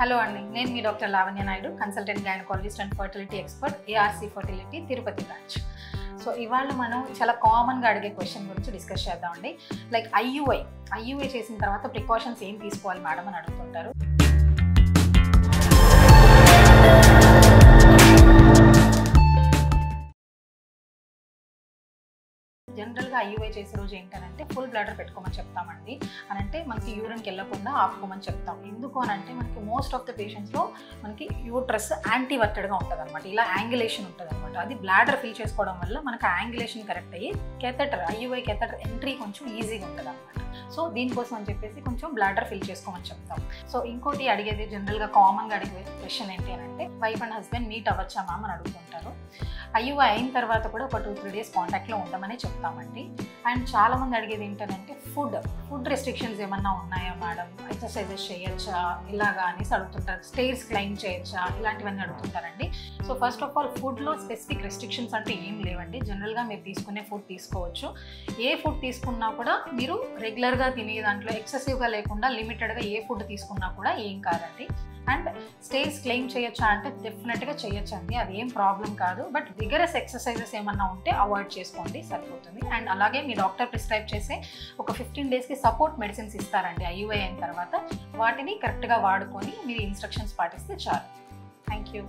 Hello అండి, నేను మీ doctor Lavanya Naidu, consultant gynaecologist and fertility expert, ARC fertility Tirupati branch. So ఇవాళ మనం చాలా కామన్గా అడిగే క్వశ్చన్ గురించి డిస్కస్ చేద్దామండి. లైక్ ఐయుఐ చేసిన తర్వాత ప్రికాషన్స్ ఏం తీసుకోవాలి మేడం అని అడుగుతుంటారు. జనరల్గా ఐయుఐ చేసే రోజు ఏంటంటే ఫుల్ బ్లాడర్ పెట్టుకోమని చెప్తామండి. అని అంటే మనకి యూరిన్కి వెళ్ళకుండా ఆపుకోమని చెప్తాం. ఎందుకు అని అంటే మనకి మోస్ట్ ఆఫ్ ద పేషెంట్స్లో మనకి యూట్రస్ యాంటీవర్టెడ్గా ఉంటుంది అనమాట. ఇలా యాంగులేషన్ ఉంటుంది అనమాట. అది బ్లాడర్ ఫిల్ చేసుకోవడం వల్ల మనకు యాంగులేషన్ కరెక్ట్ అయ్యి ఐయుఐ కెథెటర్ ఎంట్రీ కొంచెం ఈజీగా ఉంటుంది అనమాట. సో దీనికోసం అని చెప్పేసి కొంచెం బ్లాడర్ ఫిల్ చేసుకోమని చెప్తాం. సో ఇంకోటి అడిగేది జనరల్గా కామన్గా అడిగే క్వశ్చన్ ఏంటి అని అంటే వైఫ్ అండ్ హస్బెండ్ మీట్ అవ్వచ్చా మ్యామ్ అని అడుగుతుంటారు. ఐయుఐ అయిన తర్వాత కూడా ఒక 2-3 డేస్ కాంటాక్ట్లో ఉండమని చెప్తామండి. అండ్ చాలామంది అడిగేది ఏంటంటే ఫుడ్ రెస్ట్రిక్షన్స్ ఏమన్నా ఉన్నాయా మేడం, ఎక్సర్సైజెస్ చేయొచ్చా ఇలాగా అనేసి అడుగుతుంటారు. స్టేర్స్ క్లైమ్ చేయొచ్చా ఇలాంటివన్నీ అడుగుతుంటారండి. సో ఫస్ట్ ఆఫ్ ఆల్ ఫుడ్లో స్పెసిఫిక్ రెస్ట్రిక్షన్స్ అంటే ఏం లేవండి. జనరల్గా మీరు తీసుకునే ఫుడ్ తీసుకోవచ్చు. ఏ ఫుడ్ తీసుకున్నా కూడా మీరు రెగ్యులర్గా తినే దాంట్లో ఎక్సెసివ్గా లేకుండా లిమిటెడ్గా ఏ ఫుడ్ తీసుకున్నా కూడా ఏం కాదండి. అండ్ స్టేర్స్ క్లెయిమ్ చేయొచ్చా అంటే డెఫినెట్గా చేయొచ్చండి, అది ఏం ప్రాబ్లం కాదు. బట్ విగరస్ ఎక్సర్సైజెస్ ఏమన్నా ఉంటే అవాయిడ్ చేసుకోండి, సరిపోతుంది. అండ్ అలాగే మీ డాక్టర్ ప్రిస్క్రైబ్ చేసే ఒక 15 డేస్కి సపోర్ట్ మెడిసిన్స్ ఇస్తారండి ఐయుఐ అయిన తర్వాత. వాటిని కరెక్ట్గా వాడుకొని మీరు ఇన్స్ట్రక్షన్స్ పాటిస్తే చాలు. Thank you.